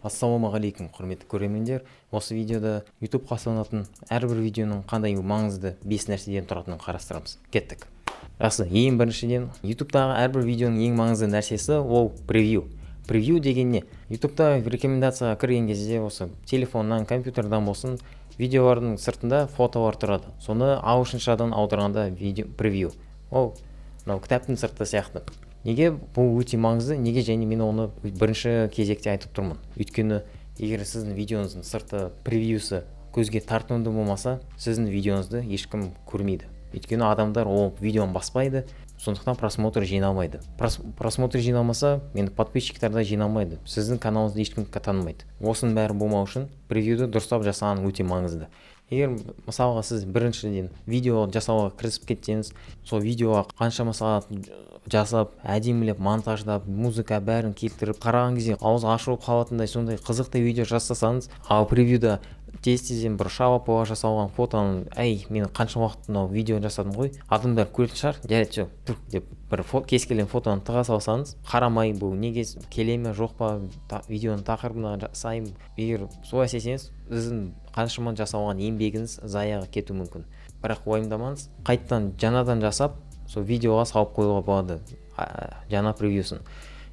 Ассалаумағалейкум, құрметті көрермендер. Осы видеода YouTube-қа салынатын әрбір видеоның қандай маңызды 5 нәрседен тұратынын қарастырамыз. Кеттік. Жақсы, ең біріншіден YouTube-тағы әрбір видеоның ең маңызды нәрсесі ол превью. Превью деген не? YouTube-та рекомендацияға кірген кезде осы телефоннан, компьютердан болсын, видеолардың сыртында фотолар тұрады. Соны ағылшыншадан аударғанда превью. Ол кітаптың сырты сияқты. Неге бұл өте маңызды? Неге және мен оны бірінші кезекте айтып тұрмын? Өйткені егер сіздің видеоңыздың сырты превьюсы көзге тартымды болмаса, сіздің видеоңызды ешкім көрмейді. Өйткені адамдар ол видеоны баспайды, сондықтан просмотр жиналмайды. Просмотр жиналмаса, менің подписчиктар да жиналмайды. Сіздің каналыңызды ешкім танымайды. Осының бәрі болмау үшін превьюді дұрыстап жасаған өте маңызды. Егер мысалға сіз біріншіден видео жасауға кірісіп кетсеңіз, сол видеоға қаншама сағат жасап, әдемілеп, монтаждап, музыка бәрін келтіріп, қараған кезде ауыз ашылып қалатындай сондай қызықты видео жасасаңыз, ал превьюда тез-тезден бір шалапова жасалған фотоны, мен қанша уақыт мынау видео жасадым ғой, адамдар көретін шығар, жарайды жоқ деп бір кез келген фотоны тыға салсаңыз, қарамай бұл неге келе ме жоқ па, видеоның тақырыбына жасаймын. Егер солай істесеңіз, сіздің қаншама жасалған еңбегіңіз заяға кетуі мүмкін. Бірақ уайымдамаңыз, қайттан жаңадан жасап, сол видеоға салып қоюға болады жаңа превьюсын.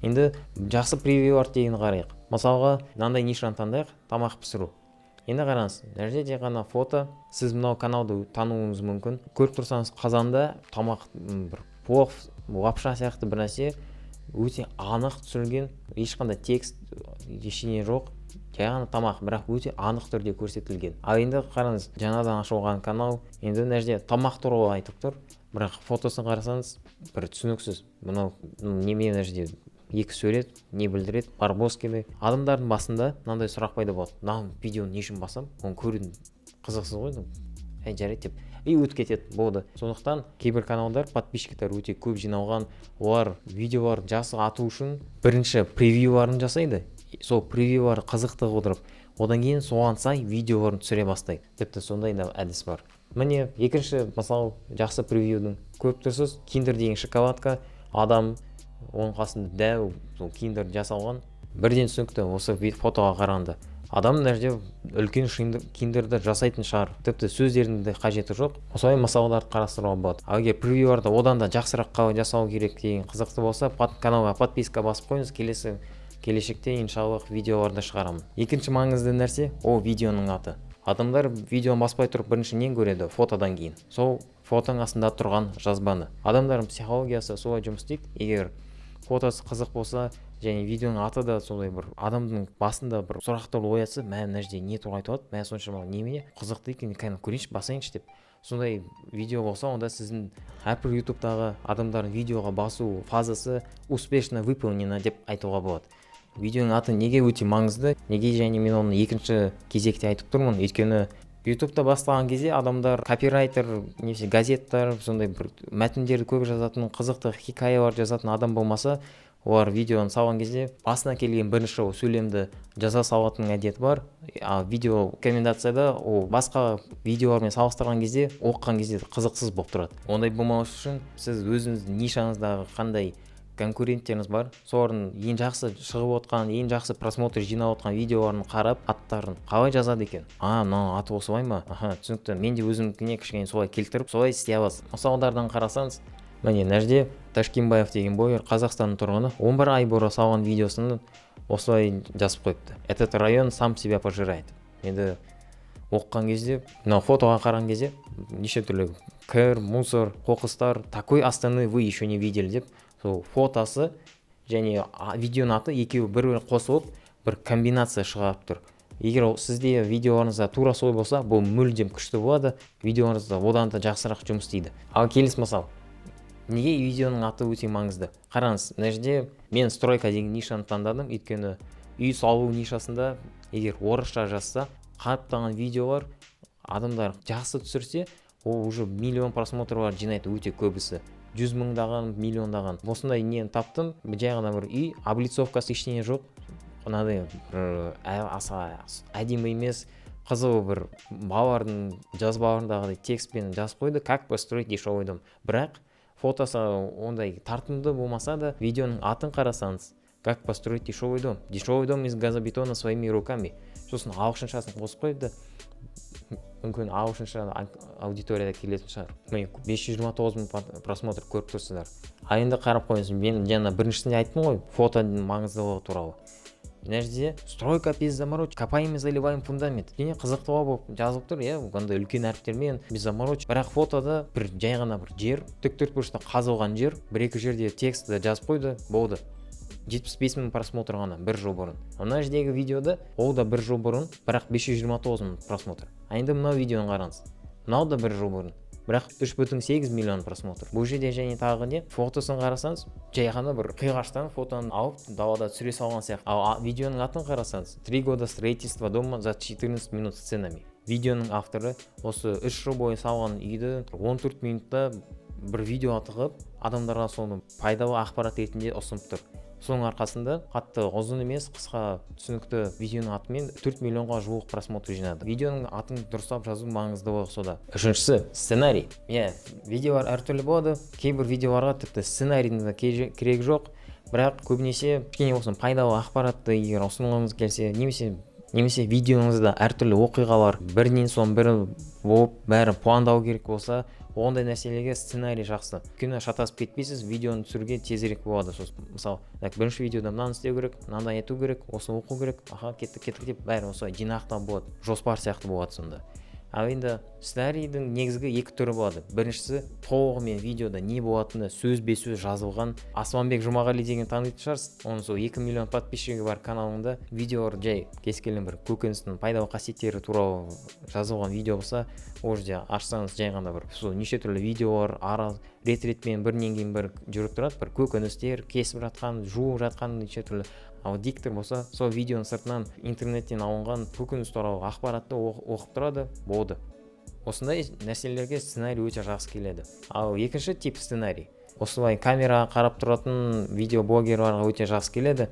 Енді жақсы превьюлар деген қарайық. Мысалға, мынандай нишаны таңдайық, тамақ пісіру. Енді қараңыз, мына жерде ғана фото, сіз мынау каналды тануыңыз мүмкін. Көріп тұрсаңыз, қазанда тамақ бір плов, лапша сияқты бір нәрсе өте анық түсірілген, ешқандай текст, ештеңе жоқ. Жай ғана тамақ, бірақ өте анық түрде көрсетілген. Ал енді қараңыз, жаңадан ашылған канал, енді мына жерде тамақ туралы айтып тұр, бірақ фотосын қарасаңыз, бір түсініксіз. Мынау неме мына жерде екі сурет, не білдіреді, Барбоскины. Адамдардың басында мынандай сұрақ пайда болады. Мына видеоны не үшін басам? Оны көрудің қызықсыз ғой. Жарайды деп. Өтіп кетеді, болды. Сондықтан кейбір каналдар подписчиктер өте көп жиналған, олар видеолар жақсы ату үшін бірінші превьюларын жасайды. Сол превьюлар қызықты қылдырып, одан кейін соған сай видеоларын түсіре бастайды. Тіпті сондай да әдіс бар. Міне, екінші мысалы жақсы превьюдің көп тұрсыз, Kinder деген шоколадка, адам оның қасында дәу сол Kinder жасалған. Бірден түсінікті осы фотоға қарағанда. Адам мына жерде үлкен Kinderді жасайтын шығар. Тіпті сөздердің де қажеті жоқ. Осылай мысалдарды қарастыруға болады. Ал егер превьюларды одан да жақсырақ қалай жасау керек деген қызықты болса, каналға подписка басып қойыңыз, келешекте иншаллах видеоларды шығарамын. Екінші маңызды нәрсе ол видеоның аты. Адамдар видеоны баспай тұрып бірінші нен көреді? Фотодан кейін. Сол фотоның астында тұрған жазбаны. Адамдардың психологиясы солай жұмыс істейді. Егер фотосы қызық болса, және видеоның аты да солай бір адамның басында бір сұрақтар оятса, мына жерде не туралы айтып жатыр? Соншама немене қызықты екен, көрейінші, басайыншы деп. Сондай видео болса, онда сіздің әрбір YouTube-тағы адамдардың видеоға басу фазасы успешно выполнена деп айтуға болады. Видеоның аты неге өте маңызды? Неге және мен оны екінші кезекте айтып тұрмын? Өйткені YouTube-та бастаған кезде адамдар копирайтер, газеттар, сондай бір мәтіндерді көп жазатын, қызықты хикаялар жазатын адам болмаса, олар видеоны салған кезде басына келген бірінші сөйлемді жаза салатын әдеті бар. Ал видео рекомендацияда ол басқа видеолармен салыстырған кезде, оқыған кезде қызықсыз болып тұрады. Ондай болмау үшін сіз өзіңіздің нишаңыздағы қандай конкуренттеріңіз бар, солардың ең жақсы шығып отқан, ең жақсы просмотр жинап отқан видеоларын қарап, аттарын қалай жазады екен? Мынау аты осылай ма? Түсінікті. Мен де өзімдікіне кішкене солай келтіріп, солай істей аласыз. Мысалдардан қарасаңыз, міне мына жерде Ташкенбаев деген блогер, Қазақстанның тұрғыны, 11 ай бұрын салған видеосын осылай жазып қойыпты. Этот район сам себя пожирает. Енді оқыған кезде, мынау фотоға қараған кезде, неше түрлі кір, мусор, қоқыстар, такой Астаны вы еще не видели деп, сол фотосы және видеоның аты екеуі бір қосылып, бір комбинация шығарып тұр. Егер сізде видеоларыңызда тура солай болса, бұл мүлдем күшті болады, видеоларыңызда одан да жақсырақ жұмыс істейді. Ал келесі мысал. Неге видеоның аты өте маңызды? Қараңыз, мына жерде мен стройка деген нишаны таңдадым, өйткені үй салу нишасында егер орысша жазса, қараптаған видеолар адамдар жақсы түсірсе, ол уже миллион просмотрлар жинайды өте көбісі. 100 мыңдаған, миллиондаған. Осындай нені таптым, жай ғана бір үй, облицовкасы ештеңе жоқ. Мынадай аса әдемі емес, қызыл бір балалардың жазбаларындағы текстпен жазып қойды, как построить дешевый дом. Бірақ фотосы ондай тартымды болмаса да, видеоның атын қарасаңыз, как построить дешевый дом. Дешевый дом из газобетона своими руками. Сосын ағылшыншасын қосып қойды. Мүмкін ағылшынша аудиторияда келетін шығар. 529 мың просмотр көріп тұрсыздар. А енді қарап қойыңыз, мен жаңа біріншісінде айттым ғой, фотоның маңыздылығы туралы. Мына жерде стройка без заморочек, копаем и заливаем фундамент. Кене қызықтыға болып жазылып тұр, онда үлкен әріптермен без заморочек. Бірақ фотода бір жай ғана бір жер, тік төртбұрышта қазылған жер, бір-екі жерде текстті жазып қойды, болды. 75 мың просмотр ғана бір жыл бұрын. Мына жердегі видеода ол да бір жыл бұрын, бірақ 529 мың просмотр. А енді мынау видеоны қараңыз. Мынау да бір жыл бұрын, бірақ 3,8 миллион просмотр. Бұл жерде және тағы не? Фотосын қарасаңыз, жай ғана бір қиғаштан фотоны алып далада түсіре салған сияқты. Ал видеоның атын қарасаңыз, 3 года строительства дома за 14 минут сценами. Видеоның авторы осы 3 жыл бойы салған үйді 14 минутта бір видео атығып, адамдарға соны пайдалы ақпарат ретінде ұсынып тұр. Соның арқасында қатты ұзын емес, қысқа түсінікті видеоның атымен 4 миллионға жуық просмотр жинады. Видеоның атын дұрыстап жазу маңыздылығы сода. Үшіншісі сценарий. Видеолар әртүрлі болады. Кейбір видеоларға тіпті сценарийдің да керек жоқ, бірақ көбінесе кішкене болсын пайдалы ақпаратты егер ұсынғыңыз келсе, немесе видеоңызда әртүрлі оқиғалар бірінен соң бірі болып, бәрі пландау керек болса, ондай нәрселерге сценарий жақсы. Өйткені шатасып кетпейсіз, видеоны түсіруге тезірек болады. Мысалы, бірінші видеода мынаны істеу керек, мынандай ету керек, осы оқу керек, кеттік деп бәрі осылай жинақтап болады, жоспар сияқты болады сонда. Ал енді сценарийдің негізгі екі түрі болады. Біріншісі толығымен видеода не болатыны сөзбе-сөз жазылған. Асманбек Жұмағали деген танитын шығарсыз. Оның сол 2 миллион подписчигі бар каналында видеолар жай кез келген бір көкөністің пайдалы қасиеттері туралы жазылған видео болса, ол жерде ашсаңыз жай ғана бір сол неше түрлі видеолар рет-ретпен бірінен кейін бір жүріп тұрады. Бір көкөністер кесіп жатқан, жуып жатқан неше түрлі. Ал диктор болса, сол видеоның сыртынан интернеттен алынған көкөніс туралы ақпаратты оқып тұрады, болды. Осындай нәрселерге сценарий өте жақсы келеді. Ал екінші тип сценарий. Осылай камераға қарап тұратын видеоблогерларға өте жақсы келеді.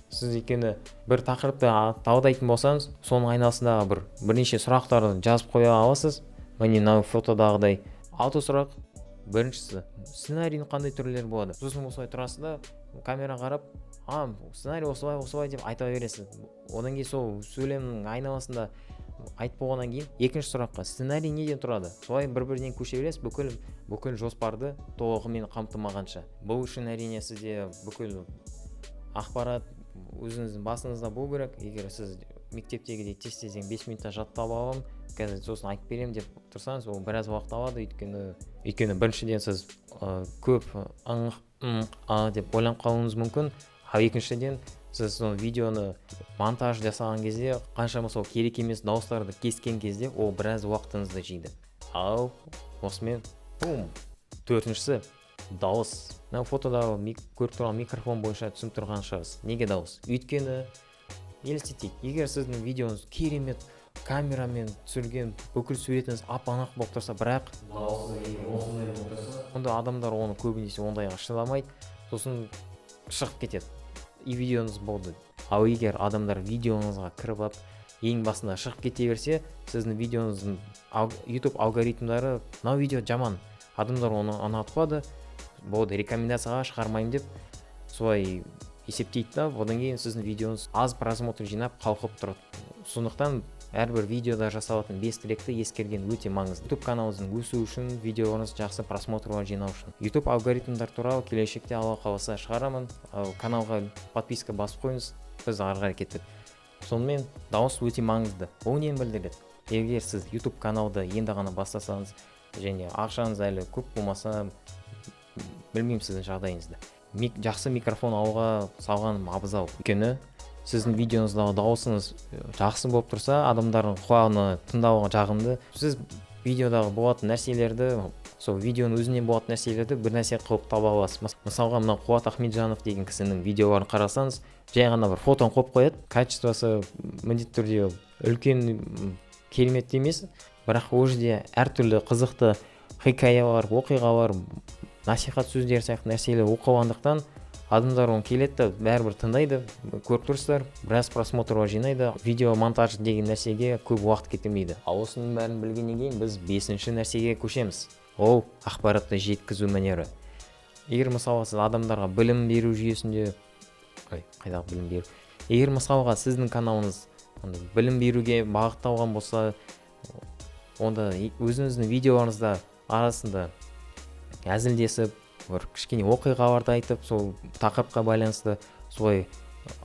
Сіз екені бір тақырыпты талдайтын болсаңыз, соның айналасындағы бірнеше сұрақтарды жазып қоя аласыз. Міне мынау фотодағыдай 6 сұрақ. Біріншісі, сценарийдің қандай түрлері болады? Сосын осылай тұрасыз да, камера қарап, сценарий осылай деп айта бересіз. Одан кейін сол сөйлемнің айналасында айтып болғаннан кейін екінші сұраққа, сценарий неден тұрады? Солай бір-бірінен көше бересіз, бүкіл жоспарды толығымен қамтымағанша. Бұл үшін әрине сізде бүкіл ақпарат өзіңіздің басыңызда болу керек. Егер сіз мектептегідей тез-тезден 5 минутта жаттап аламын, қазір сосын айтып беремін деп тұрсаңыз, ол біраз уақыт алады. Өйткені біріншіден сіз көп деп ойланып қалуыңыз мүмкін. Ал екіншіден сіз сол видеоны монтаж жасаған кезде, қаншама сол керек емес дауыстарды кескен кезде, ол біраз уақытыңызды жейді. Ал осымен төртіншісі дауыс. Фотодағы көріп тұрған микрофон бойынша түсініп тұрған шығарсыз. Неге дауыс? Өйткені елестетейік, егер сіздің видеоңыз керемет камерамен түсірген бүкіл суретіңіз ап-анық болып тұрса, бірақ онда адамдар оны көбінесе ондайға шыдамайды, сосын шығып кетеді. И видеоңыз болды. Ал егер адамдар видеоңызға кіріп алып, ең басында шығып кете берсе, сіздің видеоңыздың YouTube алгоритмдары мынау видео жаман, адамдар оны ұнатпады, болды, рекомендацияға шығармаймын деп солай есептейді да, одан кейін сіздің видеоңыз аз просмотр жинап қалқып тұрады. Сондықтан әрбір видеода жасалатын 5 тіректі ескерген өте маңызды. YouTube каналыңыздың өсу үшін, видеоларыңыз жақсы просмотрлар жинау үшін. YouTube алгоритмдар туралы келешекте Алла қаласа шығарамын. Каналға подписка басып қойыңыз, біз ары қарай кеттік. Сонымен дауыс өте маңызды. Ол нені білдіреді? Егер сіз YouTube каналды енді ғана бастасаңыз және ақшаңыз әлі көп болмаса, білмеймін сіздің жағдайыңызды, жақсы микрофон алуға салғаным абзал. Өйткені сіздің видеоңыздағы дауысыңыз жақсы болып тұрса, адамдардың құлағына тыңдауға жағымды. Сіз видеодағы болатын нәрселерді, сол видеоның өзінен болатын нәрселерді бір нәрсе қылып таба аласыз. Мысалға, мына Қуат Ахметжанов деген кісінің видеоларын қарасаңыз, жай ғана бір фотоны қойып қояды. Качествосы міндетті түрде үлкен керемет емес, бірақ ол жерде әртүрлі қызықты хикаялар, оқиғалар, насихат сөздер сияқты нәрселер оқығандықтан адамдар оны келеді, бәрібір тыңдайды, көріп тұрсыздар, біраз просмотрлар жинайды. Видео монтаж деген нәрсеге көп уақыт кетірмейді. Ал осының бәрін білгеннен кейін біз 5-ші нәрсеге көшеміз. Ол ақпаратты жеткізу мәнері. Егер мысалы сіз адамдарға білім беру жүйесінде қайдағы білім беру. Егер мысалға сіздің каналыңыз білім беруге бағытталған болса, онда өзіңіздің видеоларыңызда арасында әзілдесіп, бір кішкене оқиғаларды айтып, сол тақырыпқа байланысты солай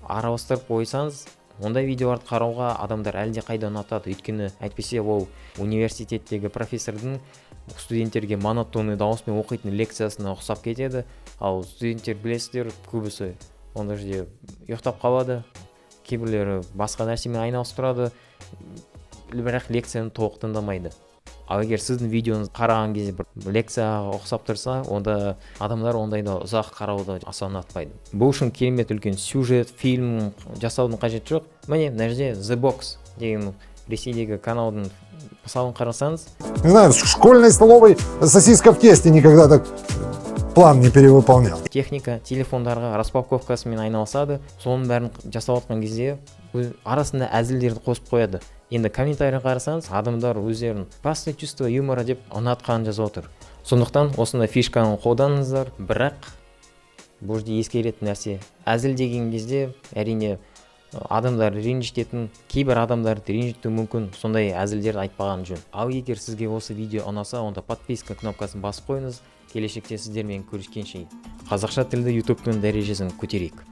араластырып қойсаңыз, ондай видеоларды қарауға адамдар әлде қайда ұнатады. Өйткені әйтпесе ол университеттегі профессордың студенттерге монотонный дауыспен оқитын лекциясына ұқсап кетеді. Ал студенттер білесіздер, көбісі онда жерде ұйықтап қалады, кейбіреулері басқа нәрсемен айналысып тұрады, бірақ лекцияны толық тыңдамайды. Ал егер сіздің видеоңызды қараған кезде бір лекцияға ұқсап тұрса, онда адамдар ондайда ұзақ қарауды аса ұнатпайды. Бұл үшін керемет үлкен сюжет, фильм жасаудың қажеті жоқ. Міне мына жерде The Box деген Ресейдегі каналдың мысалын қарасаңыз, не знаю, в школьной столовой сосиска в тесте никогда так план не перевыполнял. Техника, телефондарға распаковкасымен айналысады. Соның бәрін жасап отқан кезде арасында әзілдерді қосып қояды. Енді комментарий қарасаңыз, адамдар өздерін басты чувство юмора деп ұнатқанын жазып отыр. Сондықтан осындай фишканы қолданыңыздар, бірақ бұл жерде ескеретін нәрсе, әзіл деген кезде әрине адамдар ренжітетін, кейбір адамдарды ренжітуі мүмкін, сондай әзілдерді айтпаған жөн. Ал егер сізге осы видео ұнаса, онда подписка кнопкасын басып қойыңыз. Келешекте сіздермен көріскенше қазақша тілді YouTube-тың дәрежесін көтерейік.